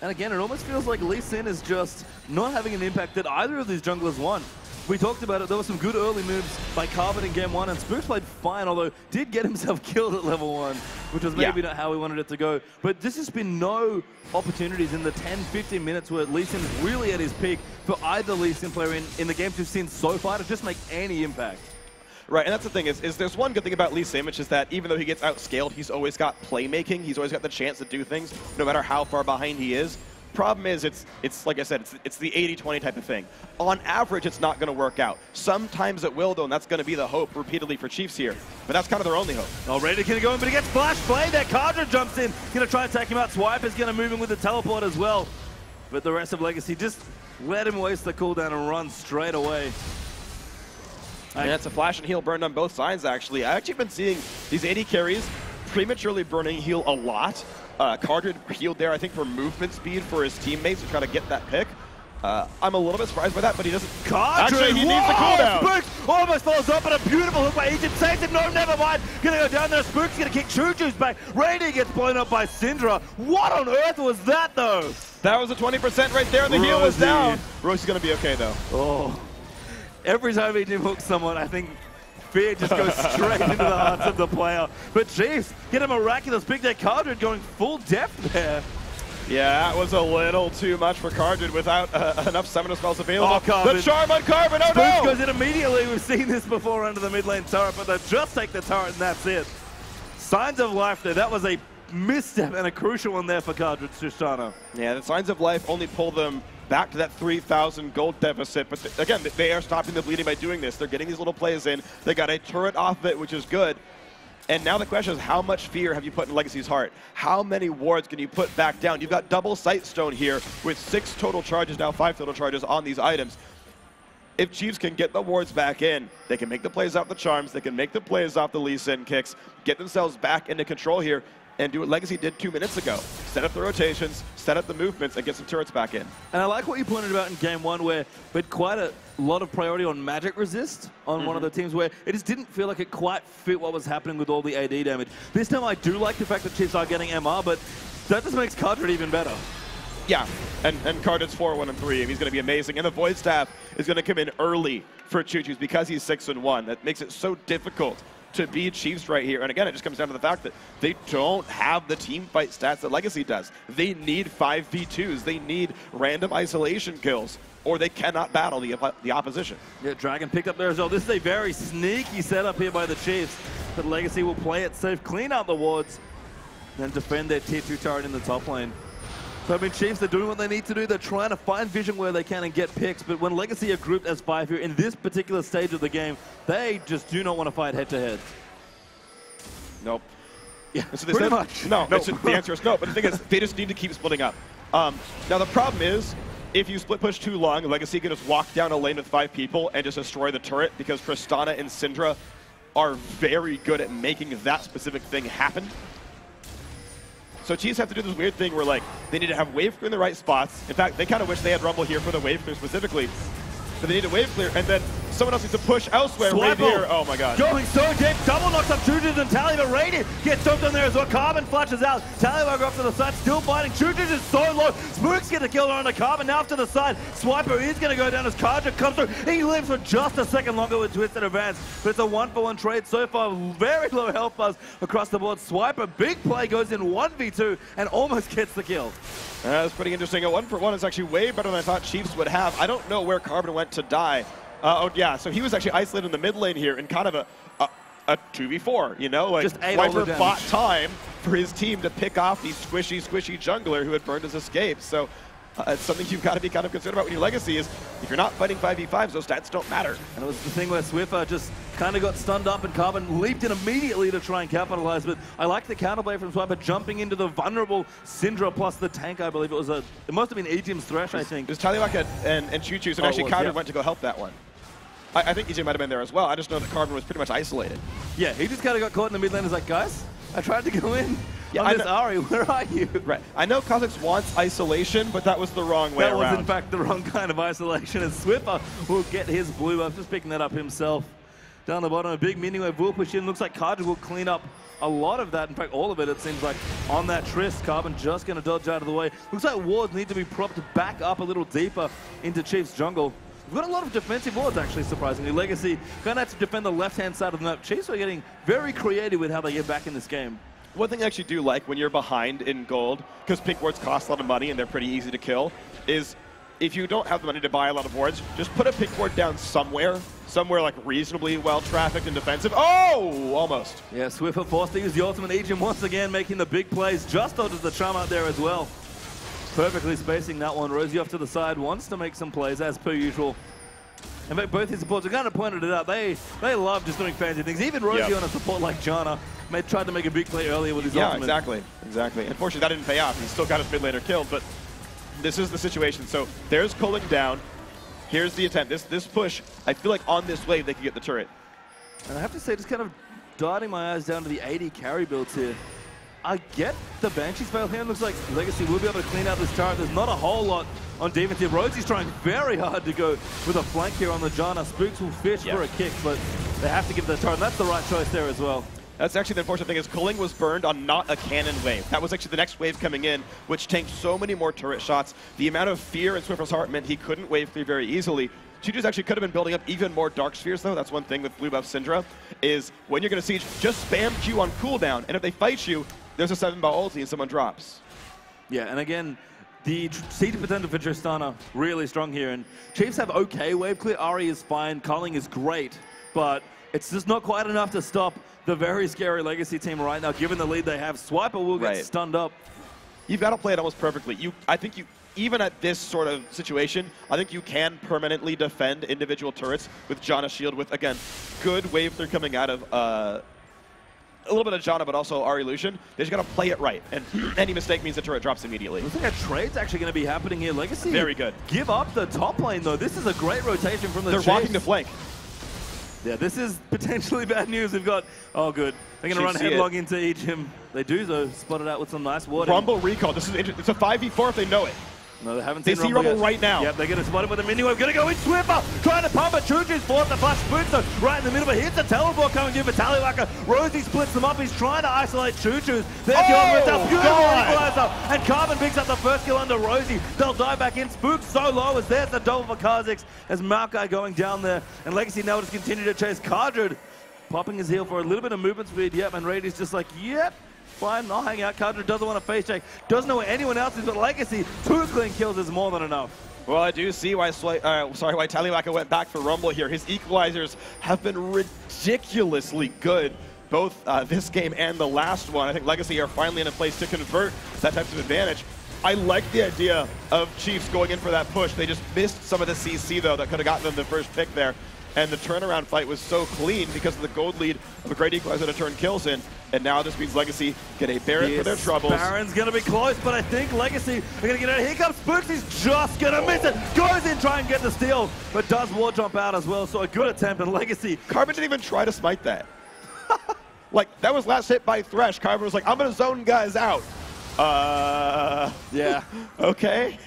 And again, it almost feels like Lee Sin is just not having an impact that either of these junglers want. We talked about it, there were some good early moves by Carbon in game 1, and Spooks played fine, although did get himself killed at level 1, which was maybe not how we wanted it to go. But this has been no opportunities in the 10-15 minutes where Lee Sin is really at his peak for either Lee Sin player in the games we've seen so far to just make any impact. Right, and that's the thing is there's one good thing about Lee Sin, which is that even though he gets outscaled, he's always got playmaking. He's always got the chance to do things, no matter how far behind he is. Problem is, it's like I said, it's the 80-20 type of thing. On average, it's not going to work out. Sometimes it will, though, and that's going to be the hope repeatedly for Chiefs here. But that's kind of their only hope. Already going to go in, but he gets flash play there. Kadra jumps in, going to try and take him out. Swipe is going to move in with the teleport as well. But the rest of Legacy just let him waste the cooldown and run straight away. And that's a flash and heal burned on both sides, actually. I've actually been seeing these 80 carries prematurely burning heal a lot. Cardred healed there, I think, for movement speed for his teammates to try to get that pick. I'm a little bit surprised by that, but he doesn't. Actually, he needs the cooldown. Spooks almost follows up, but a beautiful hook by Egypt. Saves him. No, never mind. Gonna go down there. Spooks gonna kick Choo-Choo's back. Radiant gets blown up by Syndra. What on earth was that, though? That was a 20% right there. The heal was down. Rosie's gonna be okay, though. Oh. every time he hooks someone, I think fear just goes straight into the hearts of the player. But Chiefs get a miraculous pick there. Cardred going full depth there. Yeah, that was a little too much for Cardred without enough summoner spells available. Oh, Carbon. The charm on Carbon, oh Spooks no! goes in immediately. We've seen this before under the mid lane turret, but they just take the turret and that's it. Signs of life there. That was a misstep and a crucial one there for Cardred Tristana. Yeah, the signs of life only pull them back to that 3,000 gold deficit, but again, they are stopping the bleeding by doing this. They're getting these little plays in. They got a turret off of it, which is good. And now the question is, how much fear have you put in Legacy's heart? How many wards can you put back down? You've got double Sightstone here with 6 total charges, now 5 total charges on these items. If Chiefs can get the wards back in, they can make the plays off the charms, they can make the plays off the Lee Sin kicks, get themselves back into control here, and do what Legacy did 2 minutes ago. Set up the rotations, set up the movements, and get some turrets back in. And I like what you pointed out in game 1 where we had quite a lot of priority on magic resist on one of the teams where it just didn't feel like it quite fit what was happening with all the AD damage. This time I do like the fact that Chiefs are getting MR, but that just makes Cardred even better. Yeah, and Cardred's 4-1-3, and he's going to be amazing. And the Void Staff is going to come in early for Choo-Choo's because he's 6-1. That makes it so difficult to beat Chiefs right here. And again, it just comes down to the fact that they don't have the team fight stats that Legacy does. They need 5v2s. They need random isolation kills, or they cannot battle the opposition. Yeah, Dragon picked up there as well. This is a very sneaky setup here by the Chiefs, but Legacy will play it safe, clean out the wards, then defend their tier 2 turret in the top lane. So, I mean, Chiefs, they're doing what they need to do. They're trying to find vision where they can and get picks. But when Legacy are grouped as 5 here in this particular stage of the game, they just do not want to fight head-to-head. Nope. Yeah, so pretty much. No, the answer is no. But the thing is, they just need to keep splitting up. Now, the problem is, if you split push too long, Legacy can just walk down a lane with 5 people and just destroy the turret because Tristana and Syndra are very good at making that specific thing happen. So Chiefs have to do this weird thing where, like, they need to have wave clear in the right spots. In fact, they kind of wish they had Rumble here for the wave clear specifically. But they need to wave clear, and then someone else needs to push elsewhere. Right here. Oh my god. Going so deep. Double knocks up Choo-Choo's and Tally, but Radiant gets soaked on there as well. Carbon flashes out. Tally go up to the side, still fighting. Choo-Choo's is so low. Spooks get a kill on the Carbon. Now off to the side. Swiper is going to go down as Cardred comes through. He lives for just a second longer with Twisted Advance, but it's a 1-for-1 trade so far. Very low health buzz across the board. Swiper, big play, goes in 1v2 and almost gets the kill. That's pretty interesting. A 1-for-1 is actually way better than I thought Chiefs would have. I don't know where Carbon went to die. Oh yeah, so he was actually isolated in the mid lane here in kind of a 2v4, you know? Like, Swiper bought time for his team to pick off the squishy jungler who had burned his escape. So it's something you've got to be kind of concerned about when your Legacy is, if you're not fighting 5v5s, those stats don't matter. And it was the thing where Swiffer just kind of got stunned up and Carbon leaped in immediately to try and capitalize, but I like the counterplay from Swiper jumping into the vulnerable Syndra plus the tank, I believe it was it must have been Ejim's Thresh, I think. It was Taliwaka and Choo-Choo's, and actually Cardred went to go help that one. I think Ejim might have been there as well. I just know that Carbon was pretty much isolated. Yeah, he just kind of got caught in the mid lane. He's like, guys, I tried to go in. Yeah, on this Ari, where are you? Right. I know Kha'Zix wants isolation, but that was the wrong way around. That was, in fact, the wrong kind of isolation, and Swiffer will get his blue buff, just picking that up himself. Down the bottom, a big mini wave will push in. Looks like Cardred will clean up a lot of that. In fact, all of it, it seems like, on that Trist. Carbon just going to dodge out of the way. Looks like wards need to be propped back up a little deeper into Chiefs jungle. We've got a lot of defensive wards, actually, surprisingly. Legacy going to have to defend the left-hand side of the map. Chiefs are getting very creative with how they get back in this game. One thing I actually do like when you're behind in gold, because pink wards cost a lot of money and they're pretty easy to kill, is if you don't have the money to buy a lot of wards, just put a pink ward down somewhere like reasonably well-trafficked and defensive. Oh, almost. Yeah, Swiffer forced to use the ultimate Ejim once again, making the big plays. Just dodges the charm out there as well. Perfectly spacing that one. Rosie off to the side, wants to make some plays as per usual. In fact, both his supports, we kind of pointed it out, they love just doing fancy things. Even Rosie on a support like Janna tried to make a big play earlier with his ultimate. Yeah, exactly. Unfortunately, that didn't pay off. He's still got his mid laner killed, but this is the situation. So there's culling down. Here's the attempt. This push, I feel like on this wave, they could get the turret. And I have to say, just kind of darting my eyes down to the 80 carry builds here. I get the Banshee spell here. It looks like Legacy will be able to clean out this turret. There's not a whole lot on defense here. Rosie's trying very hard to go with a flank here on the Janna. Spooks will fish for a kick, but they have to give the turret. And that's the right choice there as well. That's actually the unfortunate thing is culling was burned on not a cannon wave. That was actually the next wave coming in, which tanked so many more turret shots. The amount of fear in Swiffer's heart meant he couldn't wave clear very easily. G2's actually could have been building up even more Dark Spheres, though. That's one thing with blue buff Syndra, is when you're going to siege, just spam Q on cooldown, and if they fight you, there's a 7-bar ulti and someone drops. Yeah, and again, the siege potential for Tristana really strong here, and Chiefs have okay wave clear. Ari is fine, Culling is great, but it's just not quite enough to stop the very scary Legacy team right now. Given the lead they have, Swiper will get stunned up. You've got to play it almost perfectly. I think you, even at this sort of situation, I think you can permanently defend individual turrets with Janna shield with, again, good wave clear coming out of a little bit of Janna, but also Ari Lucian. They just got to play it right, and any mistake means the turret drops immediately. Looks like a trade's actually going to be happening here. Legacy very good. Give up the top lane, though. This is a great rotation from the Chiefs. They're walking the flank. Yeah, this is potentially bad news. We've got, oh good, they're going to run headlong into Egypt. They do, though, spot it out with some nice warding. Rumble recall. This is it's a 5v4 if they know it. No, they haven't seen Rumble yet. Right now. Yep, they're going to spot it with a mini wave. Going to go in Swiffer, trying to pump it. Choo-Choo's forced the flash boots right in the middle. But here's the teleport coming through for Tallywhacker. Rosie splits them up. He's trying to isolate Choo-Choo's. They're going with a beautiful equalizer. And Carbon picks up the first kill under Rosie. They'll dive back in. Spook so low as there's the double for Kha'Zix as Maokai going down there. And Legacy now just continue to chase Kardred. Popping his heel for a little bit of movement speed. Yep, and Rady's just like, yep. Fine, I'll hang out. Kardred doesn't want to face check. Doesn't know where anyone else is, but Legacy, 2 clean kills is more than enough. Well, I do see why Tallywhacker went back for Rumble here. His equalizers have been ridiculously good, both this game and the last one. I think Legacy are finally in a place to convert that type of advantage. I like the idea of Chiefs going in for that push. They just missed some of the CC, though, that could have gotten them the first pick there. And the turnaround fight was so clean because of the gold lead of a great equalizer to turn kills in. And now this means Legacy get a Baron for their troubles. Baron's going to be close, but I think Legacy are going to get it. Here comes Spooks. He's just going to miss it. Goes in, try and get the steal, but does wall jump out as well. So a good attempt, and Legacy. Carbon didn't even try to smite that. Like, that was last hit by Thresh. Carbon was like, I'm going to zone guys out. Yeah. Okay.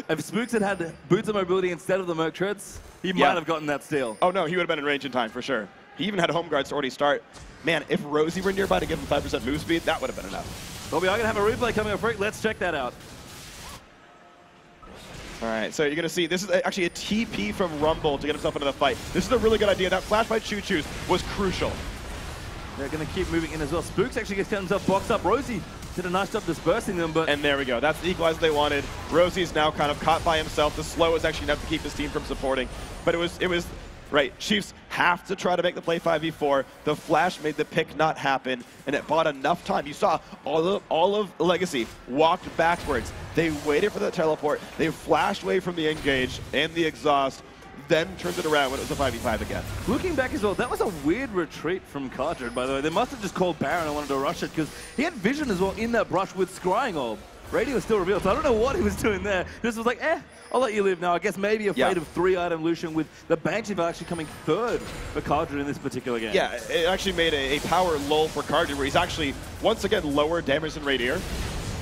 If Spooks had boots of mobility instead of the Merc Treads, he might have gotten that steal. Oh no, he would have been in range in time for sure. He even had home guards to already start. Man, if Rosie were nearby to give him 5% move speed, that would have been enough. Well, we are going to have a replay coming up. Let's check that out. All right, so you're going to see, this is actually a TP from Rumble to get himself into the fight. This is a really good idea. That flash by Choo-Choo's was crucial. They're going to keep moving in as well. Spooks actually gets himself boxed up. Rosie did a nice job dispersing them, but... And there we go. That's the equalizer they wanted. Rosie's now kind of caught by himself. The slow is actually enough to keep his team from supporting. But it was right. Chiefs have to try to make the play 5v4. The flash made the pick not happen, and it bought enough time. You saw all of Legacy walked backwards. They waited for the teleport. They flashed away from the engage and the exhaust, then turned it around when it was a 5v5 again. Looking back as well, that was a weird retreat from Kardred, by the way. They must have just called Baron and wanted to rush it, because he had vision as well in that brush with Scrying Orb. Radio was still revealed, so I don't know what he was doing there. This was like, I'll let you live now. I guess maybe afraid of 3-item Lucian, with the Banshee actually coming third for Kardred in this particular game. Yeah, it actually made a power lull for Kardred, where he's actually, once again, lower damage than Radier.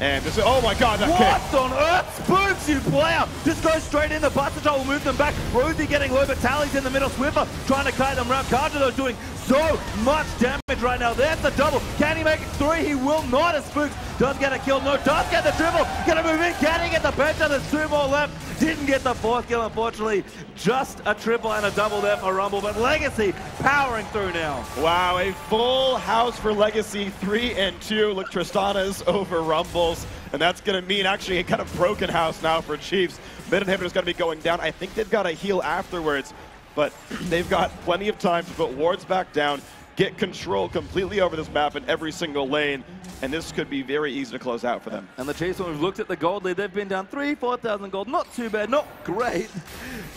And this is, oh my god, that kick! What on earth? Spooks, you player! Just goes straight in, the Buster will move them back. Rosie getting low, but Tally's in the middle. Swiffer trying to kite them around. Kardred though doing so much damage right now. There's the double. Can he make it 3? He will not, as Spooks does get a kill. No, does get the triple. Gonna move in. Can he get the bench? There's 2 more left. Didn't get the 4th kill, unfortunately. Just a triple and a double there for Rumble, but Legacy powering through now. Wow, a full house for Legacy, 3 and 2. Look, Tristana's over Rumble's, and that's going to mean actually a kind of broken house now for Chiefs. Mid inhibitor's going to be going down. I think they've got a heal afterwards, but they've got plenty of time to put wards back down, get control completely over this map in every single lane, and this could be very easy to close out for them. And the Chiefs, when we've looked at the gold lead, they've been down 4,000 gold. Not too bad, not great,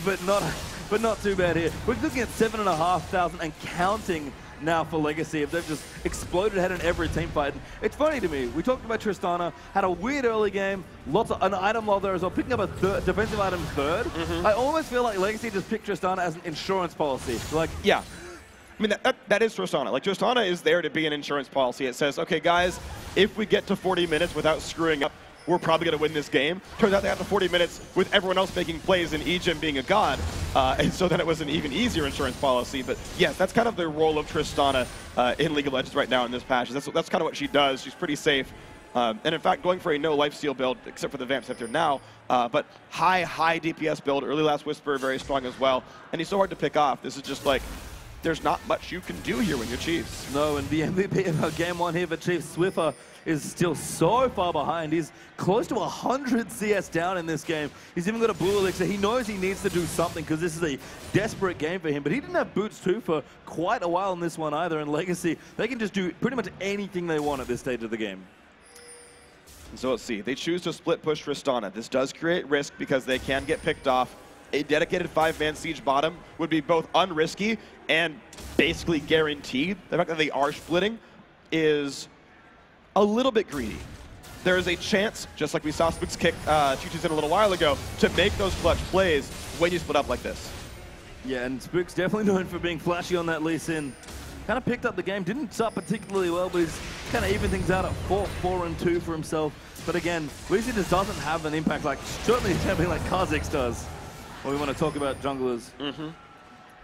but not too bad here. We're looking at 7,500 and counting now for Legacy. If they've just exploded ahead in every team fight. And it's funny to me, we talked about Tristana, had a weird early game, lots of an item lull there as well, picking up a defensive item third. I almost feel like Legacy just picked Tristana as an insurance policy. Like, yeah. I mean, that is Tristana. Like, Tristana is there to be an insurance policy. It says, okay, guys, if we get to 40 minutes without screwing up, we're probably going to win this game. Turns out they had the 40 minutes with everyone else making plays and Ejim being a god. And so then it was an even easier insurance policy. But yes, that's kind of the role of Tristana in League of Legends right now in this patch. That's kind of what she does. She's pretty safe. And in fact, going for a no lifesteal build, except for the Vamp Scepter now, but high DPS build. Early Last Whisper, very strong as well. And he's so hard to pick off. This is just like, there's not much you can do here when you're Chiefs. No, and the MVP of game 1 here for Chiefs, Swiffer, is still so far behind. He's close to 100 CS down in this game. He's even got a Blue Elixir. He knows he needs to do something because this is a desperate game for him, but he didn't have boots too for quite a while in this one either. And Legacy, they can just do pretty much anything they want at this stage of the game. So let's see. They choose to split push Tristana. This does create risk because they can get picked off. A dedicated 5-man siege bottom would be both unrisky and basically guaranteed. The fact that they are splitting is a little bit greedy. There is a chance, just like we saw Spooks kick G2's in a little while ago, to make those clutch plays when you split up like this. Yeah, and Spooks definitely known for being flashy on that Lee Sin. Kind of picked up the game, didn't start particularly well, but he's kind of even things out at 4-4-2 for himself. But again, Lee Sin just doesn't have an impact like, certainly something like Kha'Zix does. Well, we want to talk about junglers.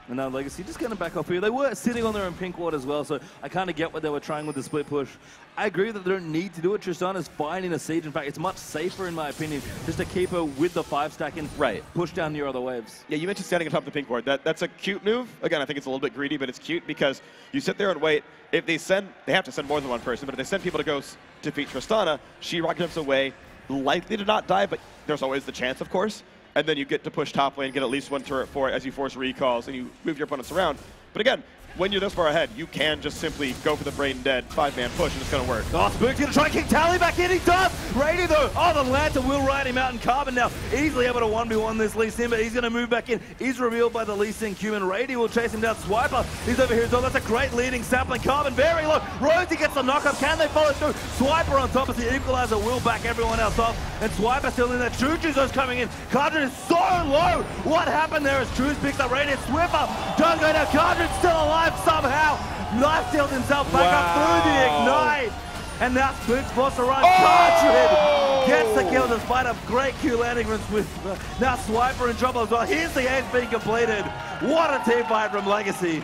And now Legacy just getting back off here. They were sitting on their own pink ward as well, so I kind of get what they were trying with the split push. I agree that they don't need to do it. Tristana's fine in a siege. In fact, it's much safer, in my opinion, just to keep her with the 5-stack and push down your other waves. Yeah, you mentioned standing atop the pink ward. That's a cute move. Again, I think it's a little bit greedy, but it's cute because you sit there and wait. If they send, they have to send more than one person, but if they send people to go defeat Tristana, she rocket jumps away, likely to not die, but there's always the chance, of course. And then you get to push top lane, get at least one turret for it as you force recalls, and you move your opponents around. But again, when you're this far ahead, you can just simply go for the brain dead 5-man push, and it's going to work. Oh, Spook's going to try and kick Tally back in. He does! Rady, though. Oh, the Lantern will ride him out, and Carbon now easily able to 1v1 this Lee Sin, but he's going to move back in. He's revealed by the Lee Sin Cuban. Rady will chase him down. Swiper, he's over here as well. That's a great leading sapling. Carbon very low. Rosie gets the knockup. Can they follow through? Swiper on top as the equalizer will back everyone else off. And Swiper still in there. Chuchu's coming in. Cardron is so low. What happened there as Chuz picks up Rady? Swiffer does go down. Cardron's still alive somehow. Knife steals himself back up through the ignite. And now Spook's forced to run. Cardron gets the kill despite a great Q landing from Swiffer. Now Swiper in trouble as well. Here's the ace being completed. What a team fight from Legacy.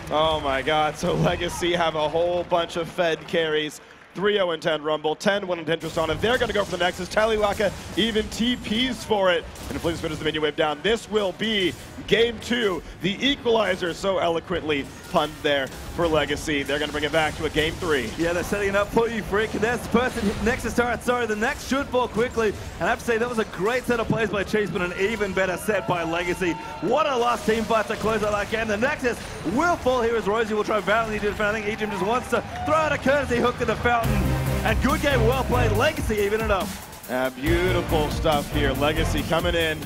Oh my god, so Legacy have a whole bunch of Fed carries. 3-0-10 Rumble, 10-1 10 Tristana. They're going to go for the Nexus. Taliwaka even TPs for it. And Flames finishes the minion wave down. This will be game 2. The equalizer so eloquently punned there for Legacy. They're going to bring it back to a game 3. Yeah, they're setting it up for you, Freak. There's the person, Nexus turret, sorry, the next should fall quickly. And I have to say, that was a great set of plays by Chiefs, but an even better set by Legacy. What a last team fight to close out that game. The Nexus will fall here as Rosie will try valiantly to defend. I think Ejim just wants to throw out a courtesy hook to the fountain. And good game, well played. Legacy even it up. Beautiful stuff here. Legacy coming in,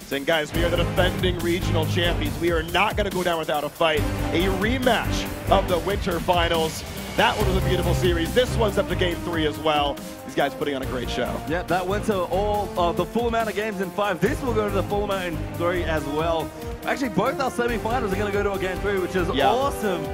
saying, guys, we are the defending regional champions. We are not going to go down without a fight. A rematch of the winter finals. That one was a beautiful series. This one's up to game 3 as well. These guys putting on a great show. Yeah, that went to all the full amount of games in 5. This will go to the full amount in 3 as well. Actually, both our semifinals are going to go to a game 3, which is awesome.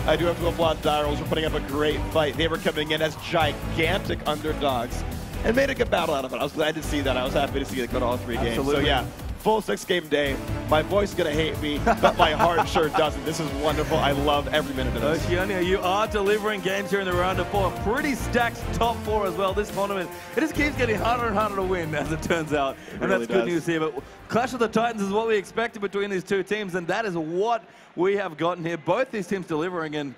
I do have to applaud Dyrals for putting up a great fight. They were coming in as gigantic underdogs and made a good battle out of it. I was glad to see that. I was happy to see it go to all 3 games. Absolutely. So yeah, full 6-game day. My voice is going to hate me, but my heart sure doesn't. This is wonderful. I love every minute of this. Oceanic, you are delivering games here in the round of 4. Pretty stacked top 4 as well. This tournament, it just keeps getting harder and harder to win, as it turns out. And really that's good news here. But Clash of the Titans is what we expected between these 2 teams, and that is what we have gotten here. Both these teams delivering. And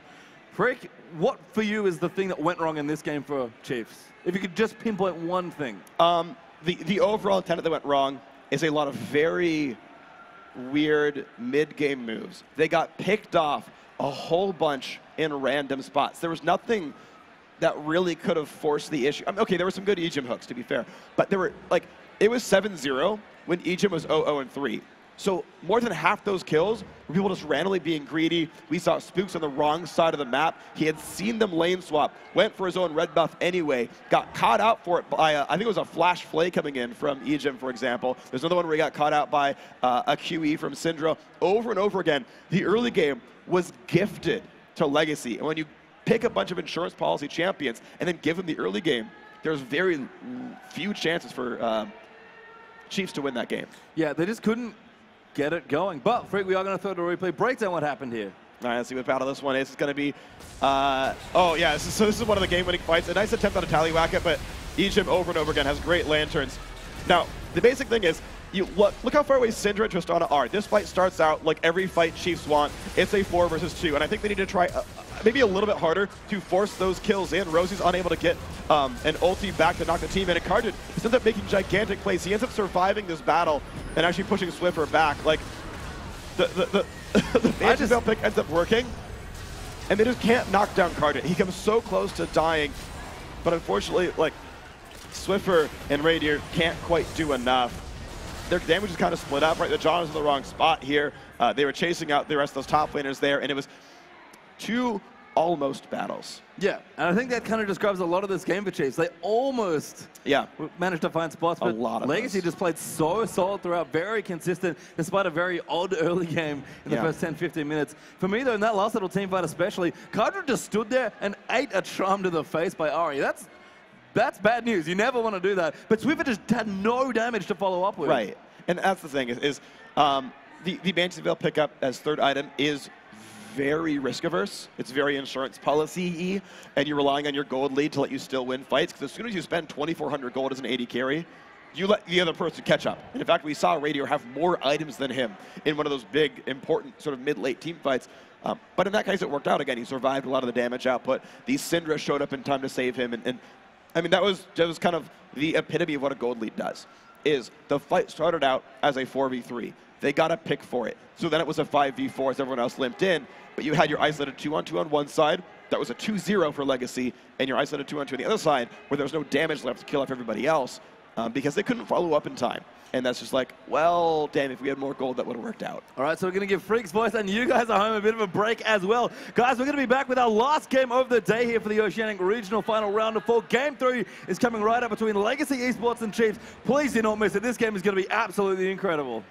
Freak, what for you is the thing that went wrong in this game for Chiefs? If you could just pinpoint one thing. The overall intent that went wrong is a lot of very weird mid-game moves. They got picked off a whole bunch in random spots. There was nothing that really could have forced the issue. Okay, there were some good Ejim hooks, to be fair, but there were, like, it was 7-0 when Ejim was 0-0-3. So more than half those kills were people just randomly being greedy. We saw Spooks on the wrong side of the map. He had seen them lane swap, went for his own red buff anyway, got caught out for it by, I think it was a flash flay coming in from Ejim, for example. There's another one where he got caught out by a QE from Syndra. Over and over again, the early game was gifted to Legacy. And when you pick a bunch of insurance policy champions and then give them the early game, there's very few chances for Chiefs to win that game. Yeah, they just couldn't get it going. But, Freak, we are going to throw to a replay. Break down what happened here. All right, let's see what battle this one is. It's going to be, oh yeah, so this is one of the game-winning fights. A nice attempt on a Tallywhack-it, but Egypt over and over again has great lanterns. Now, the basic thing is, you look how far away Syndra and Tristana are. This fight starts out like every fight Chiefs want. It's a 4 versus 2, and I think they need to try maybe a little bit harder to force those kills in. Rosie's unable to get an ulti back to knock the team in, and Cardin ends up making gigantic plays. He ends up surviving this battle and actually pushing Swiffer back. Like, the anti-veil pick ends up working, and they just can't knock down Cardin. He comes so close to dying, but unfortunately, like, Swiffer and Radier can't quite do enough. Their damage is kind of split up, right? The John is in the wrong spot here. They were chasing out the rest of those top laners there, and it was 2 almost battles. Yeah, and I think that kind of describes a lot of this game for Chiefs. They almost managed to find spots, but Legacy just played so solid throughout, very consistent, despite a very odd early game in the first 10-15 minutes. For me, though, in that last little team fight especially, Kadra just stood there and ate a charm to the face by Ari. That's bad news. You never want to do that. But Swiffer just had no damage to follow up with. Right, and that's the thing, is the Banshee Veil pickup as 3rd item is very risk-averse. It's very insurance policy-y, and you're relying on your gold lead to let you still win fights, because as soon as you spend 2,400 gold as an AD carry, you let the other person catch up. And in fact, we saw Radier have more items than him in one of those big, important, sort of mid-late team fights. But in that case, it worked out again. He survived a lot of the damage output. The Syndra showed up in time to save him, and I mean, that was kind of the epitome of what a gold lead does, is the fight started out as a 4v3. They got a pick for it. So then it was a 5v4 as everyone else limped in, but you had your isolated 2-on-2 on one side. That was a 2-0 for Legacy, and your isolated 2-on-2 on the other side, where there was no damage left to kill off everybody else, because they couldn't follow up in time. And that's just like, well, damn, if we had more gold, that would have worked out. All right, so we're going to give Freak's Voice and you guys at home a bit of a break as well. Guys, we're going to be back with our last game of the day here for the Oceanic Regional Final Round of 4. Game 3 is coming right up between Legacy Esports and Chiefs. Please do not miss it. This game is going to be absolutely incredible.